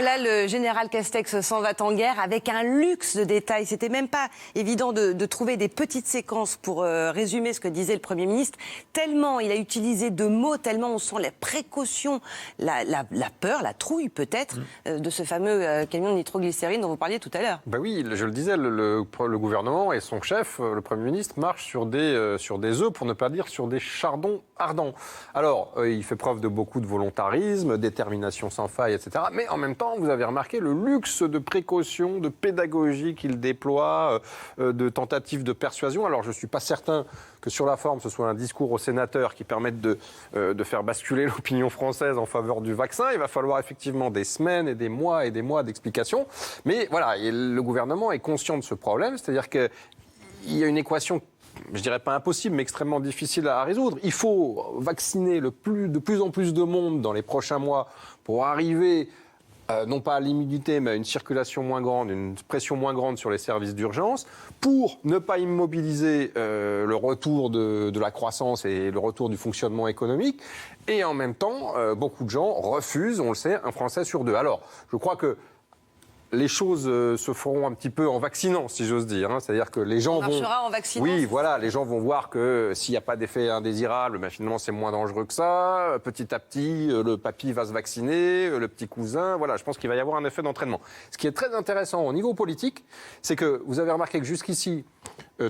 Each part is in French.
là, le général Castex s'en va en guerre avec un luxe de détails. C'était même pas évident de trouver des petites séquences pour résumer ce que disait le Premier ministre. Tellement il a utilisé de mots, tellement on sent la précaution, la peur, la trouille peut-être, de ce fameux camion de nitroglycérine dont vous parliez tout à l'heure. Ben oui, je le disais, le gouvernement et son chef, le Premier ministre, marchent sur des œufs, pour ne pas dire sur des chardons ardents. Alors, il fait preuve de beaucoup de volontarisme, détermination sans faille, etc. Mais en même temps, vous avez remarqué le luxe de précaution, de pédagogie qu'il déploie, de tentatives de persuasion. Alors, je ne suis pas certain que sur la forme, ce soit un discours aux sénateurs qui permette de faire basculer l'opinion française en faveur du vaccin. Il va falloir effectivement des semaines et des mois d'explications. Mais voilà, le gouvernement est conscient de ce problème, c'est-à-dire qu'il y a une équation, je dirais pas impossible, mais extrêmement difficile à résoudre. Il faut vacciner de plus en plus de monde dans les prochains mois pour arriver, non pas à l'immunité, mais à une circulation moins grande, une pression moins grande sur les services d'urgence, pour ne pas immobiliser le retour de la croissance et le retour du fonctionnement économique. Et en même temps, beaucoup de gens refusent, on le sait, un Français sur deux. Alors, je crois que les choses se feront un petit peu en vaccinant, si j'ose dire. C'est-à-dire que les gens en vaccinant. Oui, voilà, les gens vont voir que s'il n'y a pas d'effet indésirable, ben finalement c'est moins dangereux que ça. Petit à petit, le papy va se vacciner, le petit cousin. Voilà, je pense qu'il va y avoir un effet d'entraînement. Ce qui est très intéressant au niveau politique, c'est que vous avez remarqué que jusqu'ici,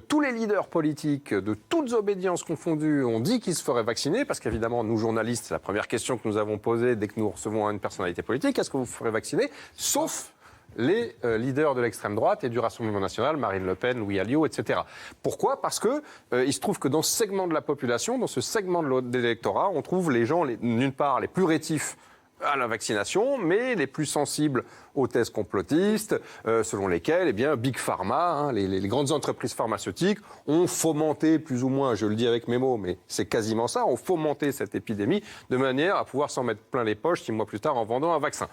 tous les leaders politiques, de toutes obédiences confondues, ont dit qu'ils se feraient vacciner, parce qu'évidemment, nous journalistes, c'est la première question que nous avons posée dès que nous recevons une personnalité politique, est-ce que vous ferez vacciner ? Sauf les leaders de l'extrême droite et du Rassemblement national, Marine Le Pen, Louis Alliot, etc. Pourquoi ? Parce que il se trouve que dans ce segment de la population, dans ce segment de l'électorat, on trouve les gens, d'une part, les plus rétifs à la vaccination, mais les plus sensibles aux thèses complotistes, selon lesquelles, Big Pharma, les grandes entreprises pharmaceutiques, ont fomenté, plus ou moins, je le dis avec mes mots, mais c'est quasiment ça, ont fomenté cette épidémie de manière à pouvoir s'en mettre plein les poches 6 mois plus tard en vendant un vaccin.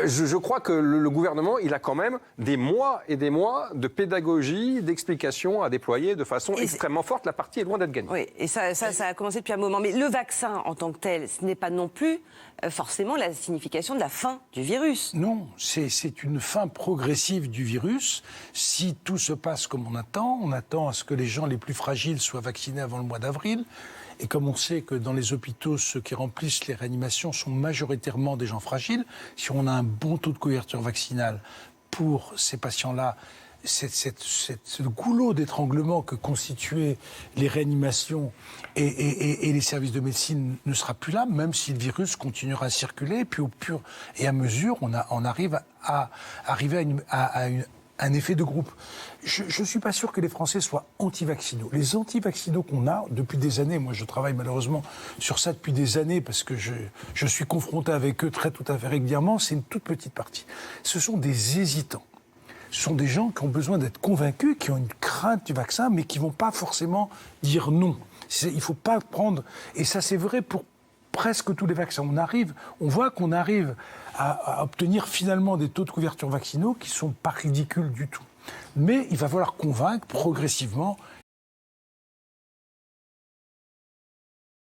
Je crois que le gouvernement, il a quand même des mois et des mois de pédagogie, d'explication à déployer de façon extrêmement forte. La partie est loin d'être gagnée. Oui, et ça a commencé depuis un moment. Mais le vaccin, en tant que tel, ce n'est pas non plus forcément la signification de la fin du virus. Non, c'est une fin progressive du virus. Si tout se passe comme on attend à ce que les gens les plus fragiles soient vaccinés avant le mois d'avril. Et comme on sait que dans les hôpitaux, ceux qui remplissent les réanimations sont majoritairement des gens fragiles, si on a un bon taux de couverture vaccinale pour ces patients-là, ce goulot d'étranglement que constituaient les réanimations et les services de médecine ne sera plus là, même si le virus continuera à circuler. Et puis au fur et à mesure, on arrive à un effet de groupe. Je ne suis pas sûr que les Français soient anti-vaccinaux. Les anti-vaccinaux qu'on a depuis des années, moi je travaille malheureusement sur ça depuis des années parce que je suis confronté avec eux tout à fait régulièrement, c'est une toute petite partie. Ce sont des hésitants. Ce sont des gens qui ont besoin d'être convaincus, qui ont une crainte du vaccin, mais qui ne vont pas forcément dire non. Il ne faut pas prendre... Et ça, c'est vrai pour presque tous les vaccins. On voit qu'on arrive à obtenir finalement des taux de couverture vaccinaux qui ne sont pas ridicules du tout. Mais il va falloir convaincre progressivement